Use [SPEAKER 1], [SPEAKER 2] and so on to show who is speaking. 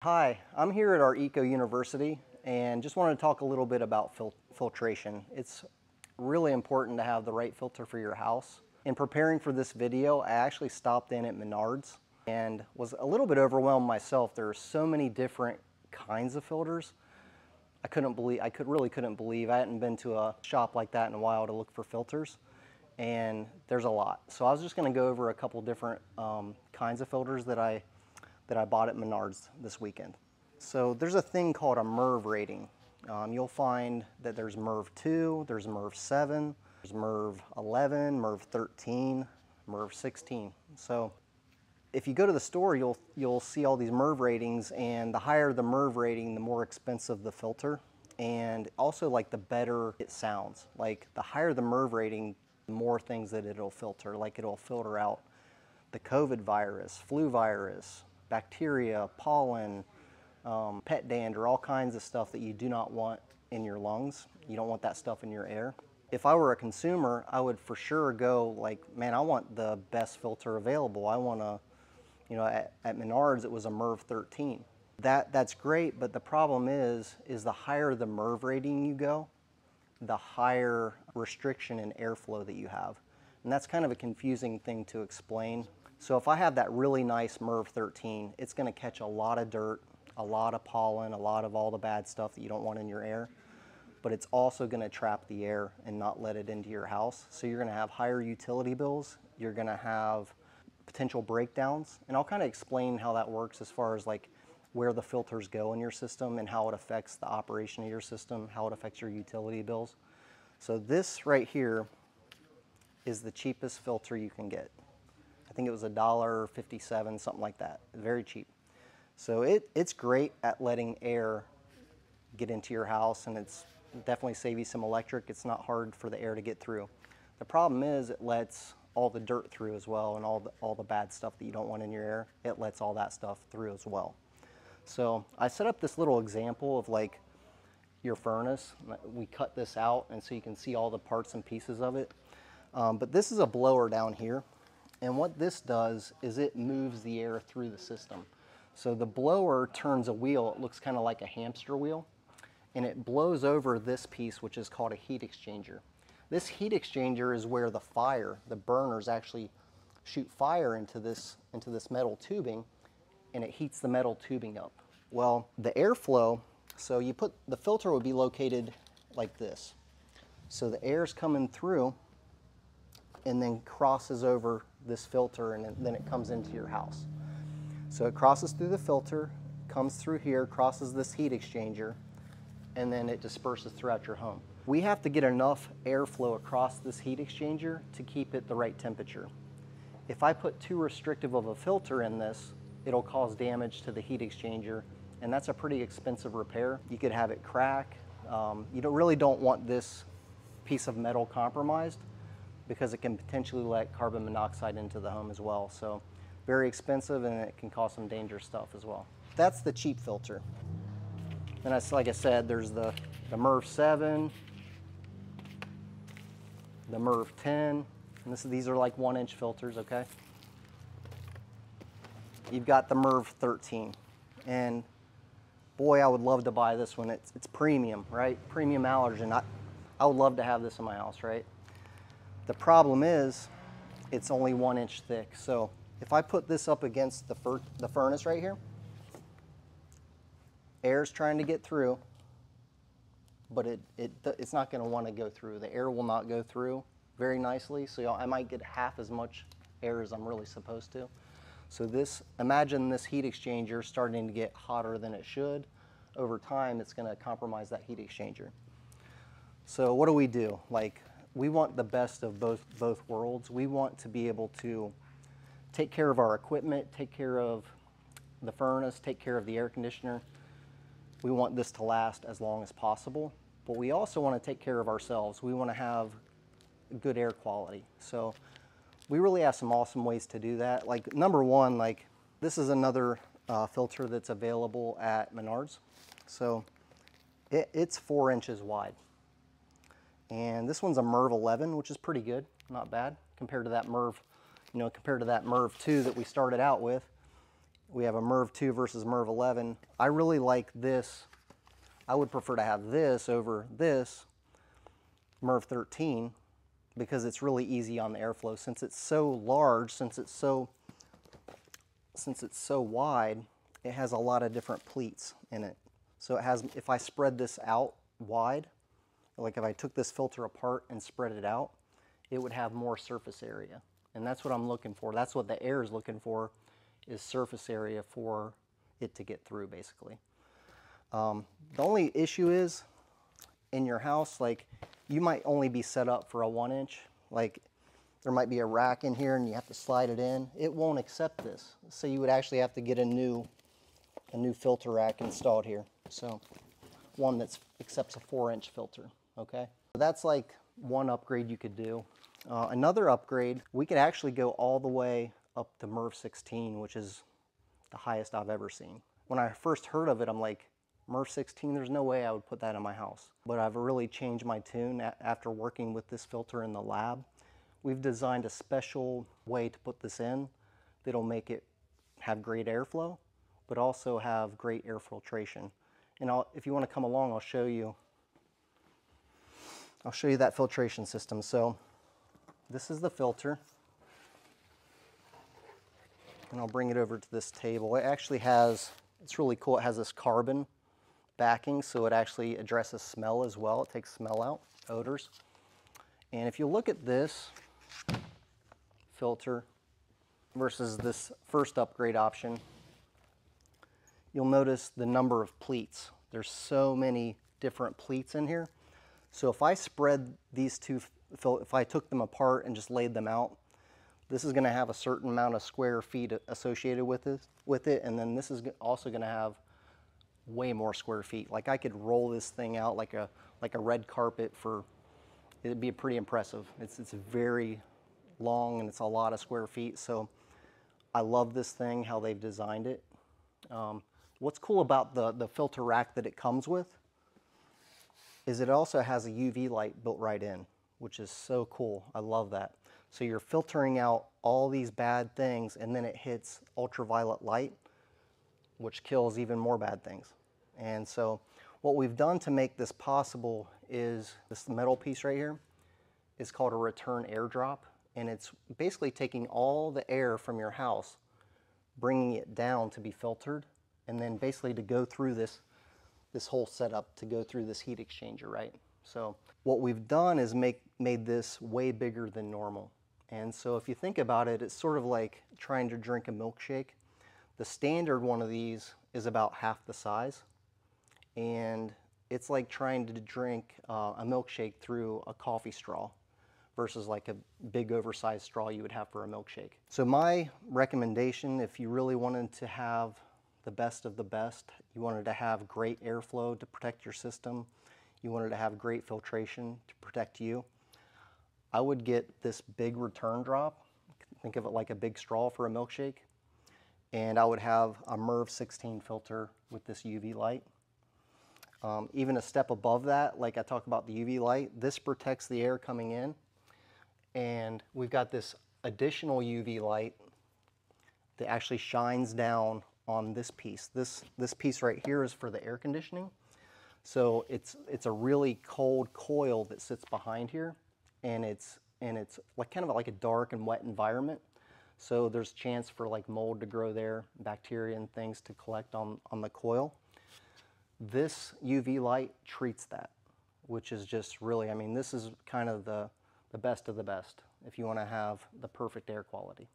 [SPEAKER 1] Hi, I'm here at our Eco University and just wanted to talk a little bit about filtration. It's really important to have the right filter for your house. In preparing for this video, I actually stopped in at Menards and was a little bit overwhelmed myself. There are so many different kinds of filters. I really couldn't believe I hadn't been to a shop like that in a while to look for filters, and there's a lot. So I was just going to go over a couple different kinds of filters that I bought at Menards this weekend. So there's a thing called a MERV rating. You'll find that there's MERV 2, there's MERV 7, there's MERV 11, MERV 13, MERV 16. So if you go to the store, you'll see all these MERV ratings, and the higher the MERV rating, the more expensive the filter, and also like the better it sounds. Like the higher the MERV rating, the more things that it'll filter. Like it'll filter out the COVID virus, flu virus, bacteria, pollen, pet dander, all kinds of stuff that you do not want in your lungs. You don't want that stuff in your air. If I were a consumer, I would for sure go like, man, I want the best filter available. I want to, at Menards it was a MERV 13. That's great, but the problem is the higher the MERV rating you go, the higher restriction in airflow that you have. And that's kind of a confusing thing to explain. So if I have that really nice MERV 13, it's going to catch a lot of dirt, a lot of pollen, a lot of all the bad stuff that you don't want in your air, but it's also going to trap the air and not let it into your house. So you're going to have higher utility bills, you're going to have potential breakdowns, and I'll kind of explain how that works as far as like where the filters go in your system and how it affects the operation of your system, how it affects your utility bills. So this right here is the cheapest filter you can get. I think it was $1.57, something like that. Very cheap. So it's great at letting air get into your house, and it's definitely save you some electric. It's not hard for the air to get through. The problem is it lets all the dirt through as well, and all the bad stuff that you don't want in your air. It lets all that stuff through as well. So I set up this little example of like your furnace. We cut this out, and so you can see all the parts and pieces of it. But this is a blower down here. And what this does is it moves the air through the system. So the blower turns a wheel, it looks kind of like a hamster wheel, and it blows over this piece, which is called a heat exchanger. This heat exchanger is where the burners actually shoot fire into this metal tubing, and it heats the metal tubing up. Well, the airflow, so the filter would be located like this. So the air's coming through and then crosses over this filter, and then it comes into your house. So it crosses through the filter, comes through here, crosses this heat exchanger, and then it disperses throughout your home. We have to get enough airflow across this heat exchanger to keep it the right temperature. If I put too restrictive of a filter in this, it'll cause damage to the heat exchanger, and that's a pretty expensive repair. You could have it crack. You really don't want this piece of metal compromised, because it can potentially let carbon monoxide into the home as well. So very expensive, and it can cause some dangerous stuff as well. That's the cheap filter. And like I said, there's the MERV 7, the MERV 10, and these are like 1-inch filters, okay? You've got the MERV 13, and boy, I would love to buy this one. It's premium, right? Premium allergen. I would love to have this in my house, right? The problem is it's only 1 inch thick. So if I put this up against the furnace right here, air's trying to get through, but it's not going to want to go through. The air will not go through very nicely, so I might get half as much air as I'm really supposed to. So imagine this heat exchanger starting to get hotter than it should. Over time, it's going to compromise that heat exchanger. So what do? We want the best of both worlds. We want to be able to take care of our equipment, take care of the furnace, take care of the air conditioner. We want this to last as long as possible, but we also want to take care of ourselves. We want to have good air quality. So we really have some awesome ways to do that. Like number one, this is another filter that's available at Menards. So it's 4 inches wide. And this one's a MERV 11, which is pretty good, not bad compared to that MERV, compared to that MERV 2 that we started out with. We have a MERV 2 versus MERV 11. I really like this. I would prefer to have this over this MERV 13 because it's really easy on the airflow. Since it's so large, since it's so wide, it has a lot of different pleats in it. So it has, if I spread this out wide, like if I took this filter apart and spread it out, it would have more surface area. And that's what I'm looking for. That's what the air is looking for, is surface area for it to get through, basically. The only issue is, in your house, like, you might only be set up for a 1-inch. Like, there might be a rack in here and you have to slide it in. It won't accept this. So you would actually have to get a new filter rack installed here. So one that accepts a 4-inch filter, okay? So that's like one upgrade you could do. Another upgrade, we could actually go all the way up to MERV 16, which is the highest I've ever seen. When I first heard of it, I'm like, MERV 16, there's no way I would put that in my house. But I've really changed my tune after working with this filter in the lab. We've designed a special way to put this in that'll make it have great airflow, but also have great air filtration. And if you want to come along, I'll show you that filtration system. So this is the filter. And I'll bring it over to this table. It actually has, it's really cool, it has this carbon backing, so it actually addresses smell as well. It takes smell out, odors. And if you look at this filter versus this first upgrade option, you'll notice the number of pleats. There's so many different pleats in here. So if I spread these two, if I took them apart and just laid them out, this is going to have a certain amount of square feet associated with it, and then this is also going to have way more square feet. Like, I could roll this thing out like a red carpet for, it'd be pretty impressive. It's very long and it's a lot of square feet. So I love this thing, how they've designed it. What's cool about the filter rack that it comes with is it also has a UV light built right in, which is so cool. I love that. So you're filtering out all these bad things, and then it hits ultraviolet light, which kills even more bad things. And so what we've done to make this possible is this metal piece right here is called a return airdrop, and it's basically taking all the air from your house, bringing it down to be filtered, and then basically to go through this whole setup, to go through this heat exchanger, right? So what we've done is made this way bigger than normal. And so if you think about it, it's sort of like trying to drink a milkshake. The standard one of these is about half the size, and it's like trying to drink a milkshake through a coffee straw versus like a big oversized straw you would have for a milkshake. So my recommendation, if you really wanted to have the best of the best, you wanted to have great airflow to protect your system, you wanted to have great filtration to protect you, I would get this big return drop. Think of it like a big straw for a milkshake. And I would have a MERV 16 filter with this UV light. Even a step above that, like I talked about the UV light, this protects the air coming in. And we've got this additional UV light that actually shines down on this piece. This piece right here is for the air conditioning. So it's a really cold coil that sits behind here, and it's like kind of like a dark and wet environment. So there's chance for like mold to grow there, bacteria and things to collect on the coil. This UV light treats that, which is just really, I mean, this is kind of the best of the best if you want to have the perfect air quality.